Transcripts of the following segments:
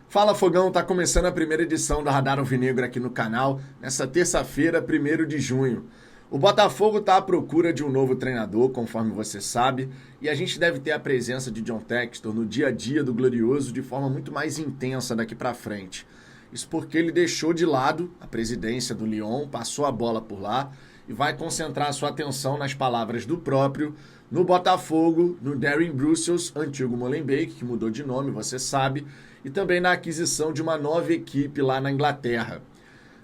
Fala Fogão, tá começando a primeira edição do Radar Alvinegro aqui no canal, nessa terça-feira, 1º de junho. O Botafogo tá à procura de um novo treinador, conforme você sabe, e a gente deve ter a presença de John Textor no dia a dia do Glorioso de forma muito mais intensa daqui pra frente. Isso porque ele deixou de lado a presidência do Lyon, passou a bola por lá e vai concentrar sua atenção nas palavras do próprio, no Botafogo, no Darren Brussels, antigo Molenbeek, que mudou de nome, você sabe, e também na aquisição de uma nova equipe lá na Inglaterra.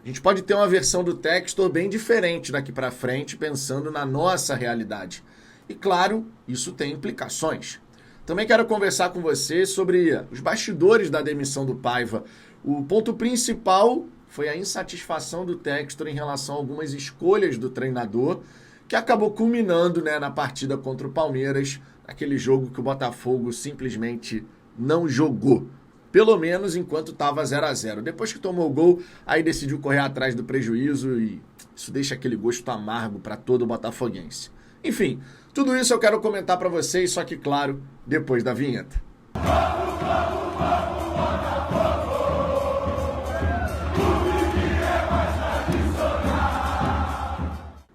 A gente pode ter uma versão do Textor bem diferente daqui para frente, pensando na nossa realidade. E claro, isso tem implicações. Também quero conversar com você sobre os bastidores da demissão do Paiva. O ponto principal foi a insatisfação do Textor em relação a algumas escolhas do treinador, que acabou culminando, na partida contra o Palmeiras, aquele jogo que o Botafogo simplesmente não jogou. Pelo menos enquanto estava 0-0. Depois que tomou o gol, aí decidiu correr atrás do prejuízo e isso deixa aquele gosto amargo para todo botafoguense. Enfim, tudo isso eu quero comentar para vocês, só que claro, depois da vinheta.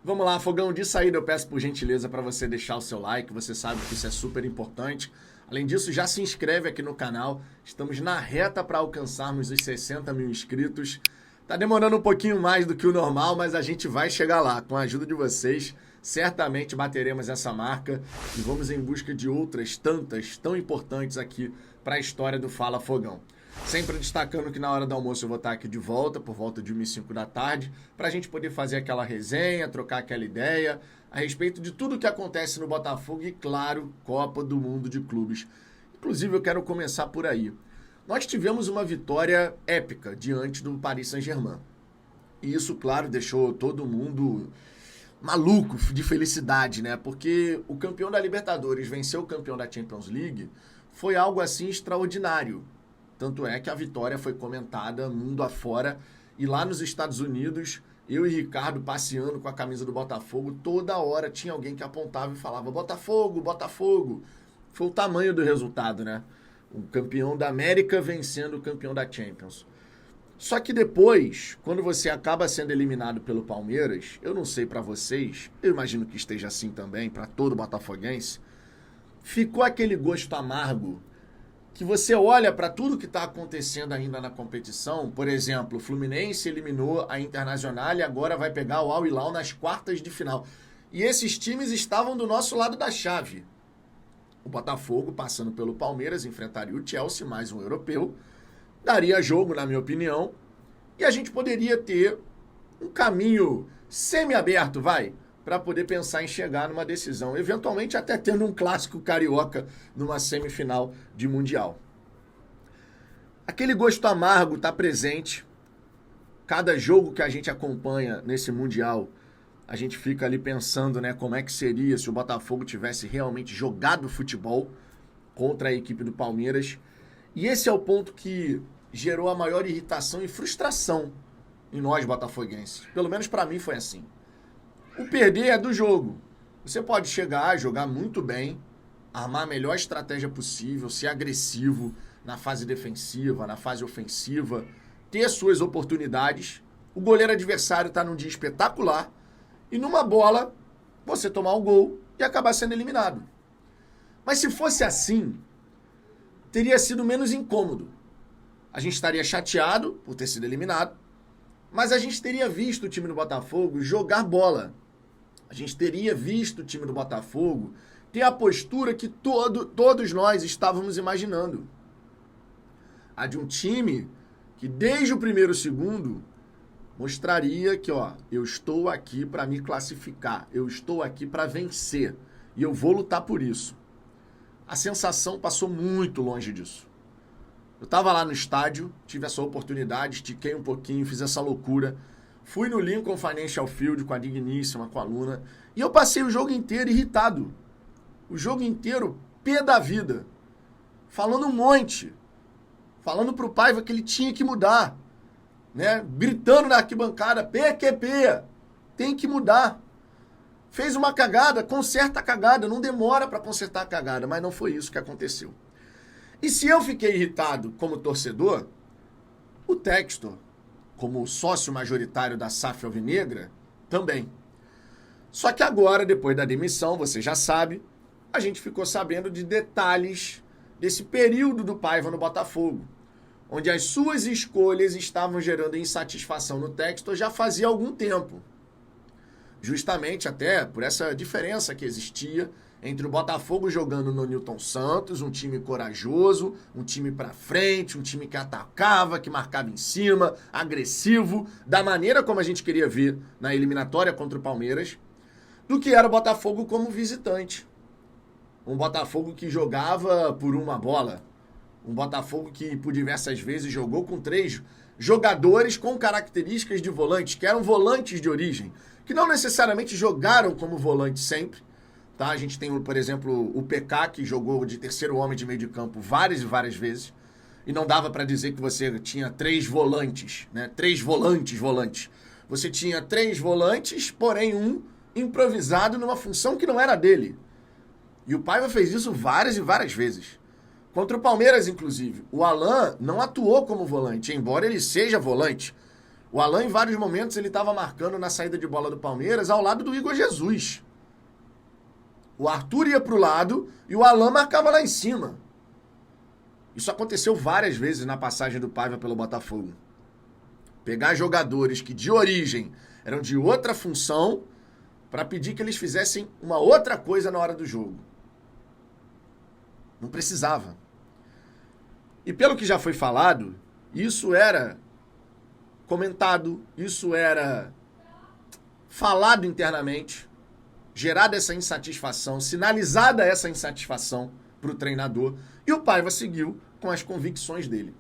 Vamos lá, Fogão, de saída eu peço por gentileza para você deixar o seu like, você sabe que isso é super importante. Além disso, já se inscreve aqui no canal, estamos na reta para alcançarmos os 60 mil inscritos. Tá demorando um pouquinho mais do que o normal, mas a gente vai chegar lá. Com a ajuda de vocês, certamente bateremos essa marca e vamos em busca de outras tantas, tão importantes aqui para a história do Fala Fogão. Sempre destacando que na hora do almoço eu vou estar aqui de volta, por volta de 1h05 da tarde, para a gente poder fazer aquela resenha, trocar aquela ideia a respeito de tudo que acontece no Botafogo e, claro, Copa do Mundo de Clubes. Inclusive, eu quero começar por aí. Nós tivemos uma vitória épica diante do Paris Saint-Germain. E isso, claro, deixou todo mundo maluco de felicidade, Porque o campeão da Libertadores venceu o campeão da Champions League foi algo assim extraordinário. Tanto é que a vitória foi comentada mundo afora. E lá nos Estados Unidos, eu e Ricardo passeando com a camisa do Botafogo, toda hora tinha alguém que apontava e falava Botafogo, Botafogo. Foi o tamanho do resultado, O campeão da América vencendo o campeão da Champions. Só que depois, quando você acaba sendo eliminado pelo Palmeiras, eu não sei pra vocês, eu imagino que esteja assim também pra todo botafoguense, ficou aquele gosto amargo que você olha para tudo que está acontecendo ainda na competição. Por exemplo, o Fluminense eliminou a Internacional e agora vai pegar o Al Hilal nas quartas de final. E esses times estavam do nosso lado da chave. O Botafogo, passando pelo Palmeiras, enfrentaria o Chelsea, mais um europeu. Daria jogo, na minha opinião. E a gente poderia ter um caminho semi-aberto, para poder pensar em chegar numa decisão, eventualmente até tendo um clássico carioca numa semifinal de Mundial. Aquele gosto amargo está presente. Cada jogo que a gente acompanha nesse Mundial, a gente fica ali pensando, como é que seria se o Botafogo tivesse realmente jogado futebol contra a equipe do Palmeiras. E esse é o ponto que gerou a maior irritação e frustração em nós botafoguenses. Pelo menos para mim foi assim. O perder é do jogo. Você pode chegar, jogar muito bem, armar a melhor estratégia possível, ser agressivo na fase defensiva, na fase ofensiva, ter suas oportunidades. O goleiro adversário está num dia espetacular e numa bola você tomar um gol e acabar sendo eliminado. Mas se fosse assim, teria sido menos incômodo. A gente estaria chateado por ter sido eliminado, mas a gente teria visto o time do Botafogo jogar bola. A gente teria visto o time do Botafogo ter a postura que todos nós estávamos imaginando. A de um time que desde o primeiro segundo mostraria que, eu estou aqui para me classificar, eu estou aqui para vencer e eu vou lutar por isso. A sensação passou muito longe disso. Eu estava lá no estádio, tive essa oportunidade, estiquei um pouquinho, fiz essa loucura. Fui no Lincoln Financial Field com a Digníssima, com a Luna, e eu passei o jogo inteiro irritado. O jogo inteiro, pé da vida. Falando um monte. Falando pro Paiva que ele tinha que mudar. Gritando na arquibancada, PQP, tem que mudar. Fez uma cagada, conserta a cagada, não demora para consertar a cagada, mas não foi isso que aconteceu. E se eu fiquei irritado como torcedor, O Textor, como sócio majoritário da SAF Alvinegra, também. Só que agora, depois da demissão, você já sabe, a gente ficou sabendo de detalhes desse período do Paiva no Botafogo, onde as suas escolhas estavam gerando insatisfação no Textor já fazia algum tempo. Justamente até por essa diferença que existia entre o Botafogo jogando no Newton Santos, um time corajoso, um time pra frente, um time que atacava, que marcava em cima, agressivo, da maneira como a gente queria ver na eliminatória contra o Palmeiras, do que era o Botafogo como visitante. Um Botafogo que jogava por uma bola, um Botafogo que por diversas vezes jogou com 3 jogadores com características de volantes, que eram volantes de origem, que não necessariamente jogaram como volante sempre. Tá? A gente tem, por exemplo, o PK, que jogou de terceiro homem de meio de campo várias e várias vezes, e não dava para dizer que você tinha 3 volantes, né? 3 volantes. Você tinha 3 volantes, porém um improvisado numa função que não era dele. E o Paiva fez isso várias e várias vezes. Contra o Palmeiras, inclusive, o Alan não atuou como volante, embora ele seja volante. O Alan, em vários momentos, ele estava marcando na saída de bola do Palmeiras ao lado do Igor Jesus. O Arthur ia para o lado e o Alan marcava lá em cima. Isso aconteceu várias vezes na passagem do Paiva pelo Botafogo. Pegar jogadores que de origem eram de outra função para pedir que eles fizessem uma outra coisa na hora do jogo. Não precisava. E pelo que já foi falado, isso era comentado, isso era falado internamente, gerada essa insatisfação, sinalizada essa insatisfação para o treinador, e o Paiva seguiu com as convicções dele.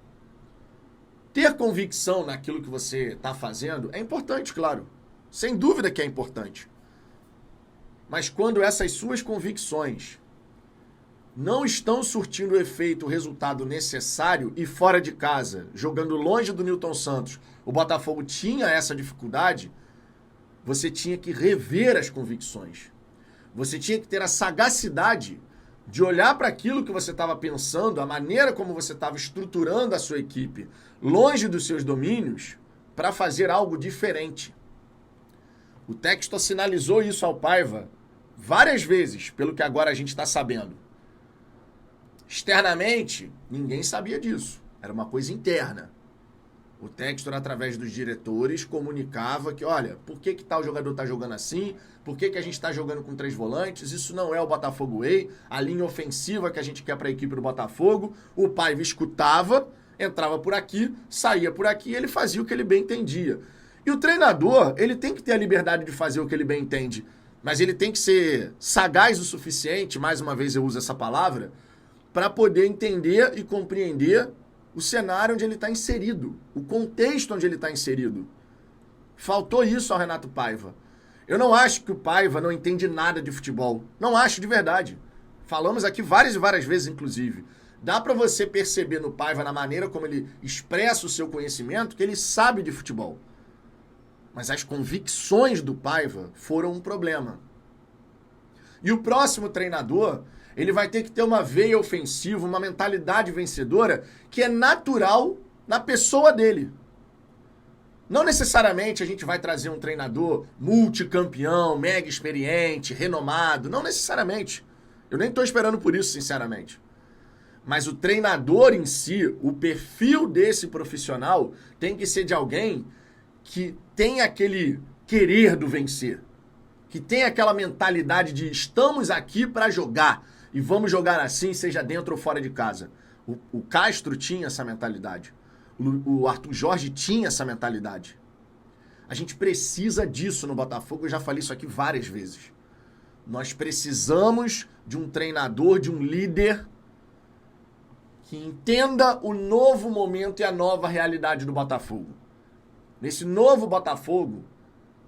Ter convicção naquilo que você está fazendo é importante, claro. Sem dúvida que é importante. Mas quando essas suas convicções não estão surtindo o efeito, o resultado necessário, e fora de casa, jogando longe do Newton Santos, o Botafogo tinha essa dificuldade, você tinha que rever as convicções. Você tinha que ter a sagacidade de olhar para aquilo que você estava pensando, a maneira como você estava estruturando a sua equipe, longe dos seus domínios, para fazer algo diferente. O Textor sinalizou isso ao Paiva várias vezes, pelo que agora a gente está sabendo. Externamente, ninguém sabia disso. Era uma coisa interna. O Textor, através dos diretores, comunicava que, olha, por que tal jogador está jogando assim? Por que a gente está jogando com 3 volantes? Isso não é o Botafogo Way, a linha ofensiva que a gente quer para a equipe do Botafogo. O Paiva escutava, entrava por aqui, saía por aqui, ele fazia o que ele bem entendia. E o treinador, ele tem que ter a liberdade de fazer o que ele bem entende, mas ele tem que ser sagaz o suficiente, mais uma vez eu uso essa palavra, para poder entender e compreender o cenário onde ele está inserido, o contexto onde ele está inserido. Faltou isso ao Renato Paiva. Eu não acho que o Paiva não entende nada de futebol. Não acho de verdade. Falamos aqui várias e várias vezes, inclusive. Dá para você perceber no Paiva, na maneira como ele expressa o seu conhecimento, que ele sabe de futebol. Mas as convicções do Paiva foram um problema. E o próximo treinador, ele vai ter que ter uma veia ofensiva, uma mentalidade vencedora que é natural na pessoa dele. Não necessariamente a gente vai trazer um treinador multicampeão, mega experiente, renomado. Não necessariamente. Eu nem estou esperando por isso, sinceramente. Mas o treinador em si, o perfil desse profissional tem que ser de alguém que tem aquele querer do vencer. Que tem aquela mentalidade de estamos aqui para jogar. E vamos jogar assim, seja dentro ou fora de casa. O Castro tinha essa mentalidade. O Arthur Jorge tinha essa mentalidade. A gente precisa disso no Botafogo, eu já falei isso aqui várias vezes. Nós precisamos de um treinador, de um líder que entenda o novo momento e a nova realidade do Botafogo. Nesse novo Botafogo,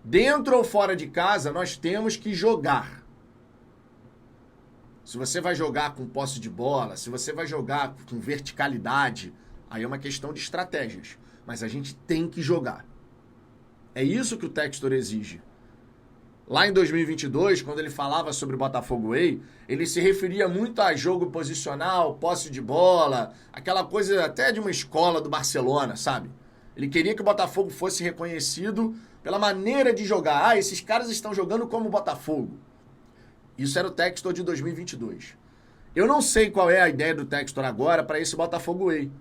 dentro ou fora de casa, nós temos que jogar. Se você vai jogar com posse de bola, se você vai jogar com verticalidade, aí é uma questão de estratégias. Mas a gente tem que jogar. É isso que o Textor exige. Lá em 2022, quando ele falava sobre o Botafogo Way, ele se referia muito a jogo posicional, posse de bola, aquela coisa até de uma escola do Barcelona, sabe? Ele queria que o Botafogo fosse reconhecido pela maneira de jogar. Ah, esses caras estão jogando como o Botafogo. Isso era o Textor de 2022. Eu não sei qual é a ideia do Textor agora para esse Botafogo Way.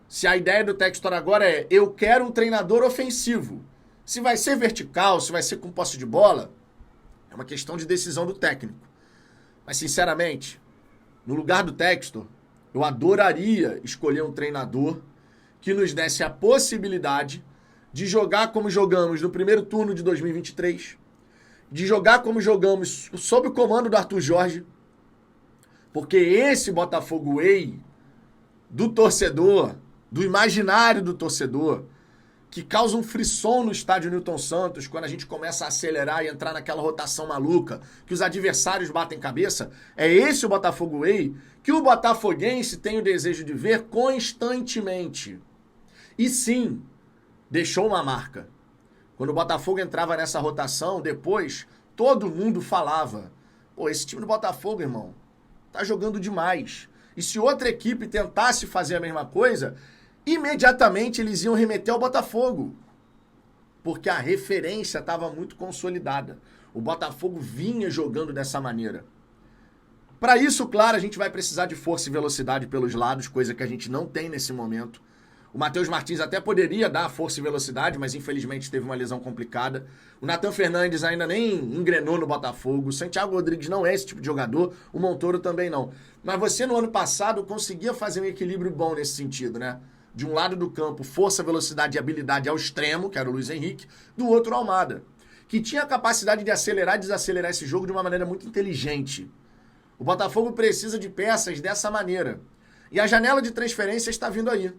Se a ideia do Textor agora é, eu quero um treinador ofensivo. Se vai ser vertical, se vai ser com posse de bola, é uma questão de decisão do técnico. Mas, sinceramente, no lugar do Textor, eu adoraria escolher um treinador que nos desse a possibilidade de jogar como jogamos no primeiro turno de 2023, de jogar como jogamos sob o comando do Arthur Jorge, porque esse Botafogo Way do torcedor, do imaginário do torcedor, que causa um frisson no estádio Newton Santos, quando a gente começa a acelerar e entrar naquela rotação maluca, que os adversários batem cabeça, é esse o Botafogo Way que o botafoguense tem o desejo de ver constantemente. E sim, deixou uma marca. Quando o Botafogo entrava nessa rotação, depois, todo mundo falava, pô, esse time do Botafogo, irmão, tá jogando demais. E se outra equipe tentasse fazer a mesma coisa, imediatamente eles iam remeter ao Botafogo. Porque a referência estava muito consolidada. O Botafogo vinha jogando dessa maneira. Para isso, claro, a gente vai precisar de força e velocidade pelos lados, coisa que a gente não tem nesse momento. O Matheus Martins até poderia dar força e velocidade, mas infelizmente teve uma lesão complicada. O Nathan Fernandes ainda nem engrenou no Botafogo. O Santiago Rodrigues não é esse tipo de jogador. O Montoro também não. Mas você no ano passado conseguia fazer um equilíbrio bom nesse sentido, né? De um lado do campo, força, velocidade e habilidade ao extremo, que era o Luiz Henrique. Do outro, o Almada, que tinha a capacidade de acelerar e desacelerar esse jogo de uma maneira muito inteligente. O Botafogo precisa de peças dessa maneira. E a janela de transferência está vindo aí.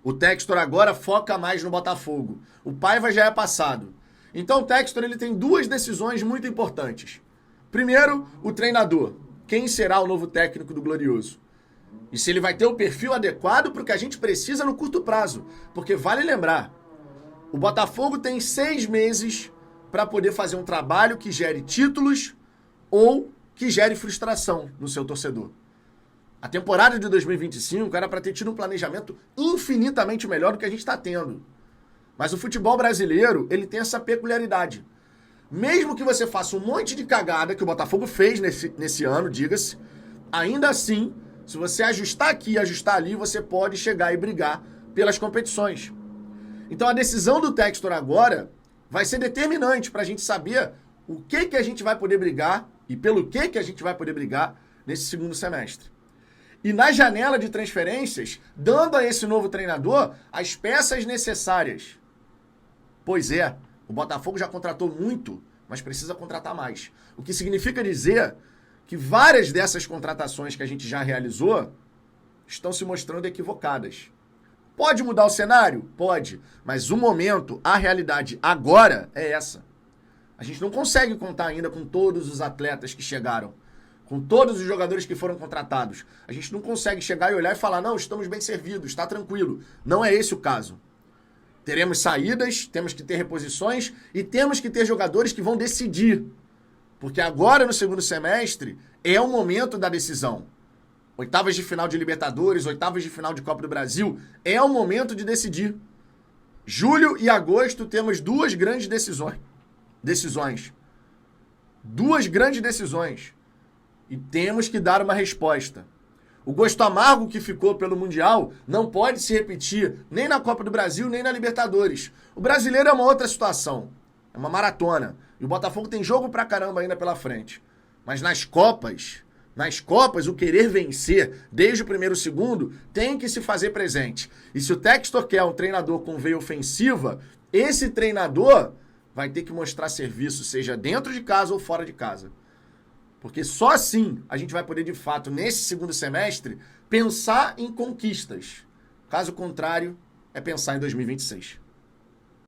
O Textor agora foca mais no Botafogo. O Paiva já é passado. Então o Textor ele tem duas decisões muito importantes. Primeiro, o treinador. Quem será o novo técnico do Glorioso? E se ele vai ter o perfil adequado para o que a gente precisa no curto prazo. Porque vale lembrar, o Botafogo tem 6 meses para poder fazer um trabalho que gere títulos ou que gere frustração no seu torcedor. A temporada de 2025 era para ter tido um planejamento infinitamente melhor do que a gente está tendo. Mas o futebol brasileiro, ele tem essa peculiaridade. Mesmo que você faça um monte de cagada que o Botafogo fez nesse ano, diga-se, ainda assim, se você ajustar aqui e ajustar ali, você pode chegar e brigar pelas competições. Então a decisão do Textor agora vai ser determinante para a gente saber o que a gente vai poder brigar e pelo que a gente vai poder brigar nesse segundo semestre. E na janela de transferências, dando a esse novo treinador as peças necessárias. Pois é, o Botafogo já contratou muito, mas precisa contratar mais. O que significa dizer que várias dessas contratações que a gente já realizou estão se mostrando equivocadas. Pode mudar o cenário? Pode. Mas o momento, a realidade agora é essa. A gente não consegue contar ainda com todos os atletas que chegaram, com todos os jogadores que foram contratados. A gente não consegue chegar e olhar e falar, não, estamos bem servidos, está tranquilo. Não é esse o caso. Teremos saídas, temos que ter reposições e temos que ter jogadores que vão decidir. Porque agora, no segundo semestre, é o momento da decisão. Oitavas de final de Libertadores, oitavas de final de Copa do Brasil, é o momento de decidir. Julho e agosto temos duas grandes decisões. Duas grandes decisões. E temos que dar uma resposta. O gosto amargo que ficou pelo Mundial não pode se repetir nem na Copa do Brasil, nem na Libertadores. O brasileiro é uma outra situação. É uma maratona. E o Botafogo tem jogo pra caramba ainda pela frente. Mas nas Copas, o querer vencer, desde o primeiro e segundo, tem que se fazer presente. E se o Textor quer um treinador com veia ofensiva, esse treinador vai ter que mostrar serviço, seja dentro de casa ou fora de casa. Porque só assim a gente vai poder, de fato, nesse segundo semestre, pensar em conquistas. Caso contrário, é pensar em 2026.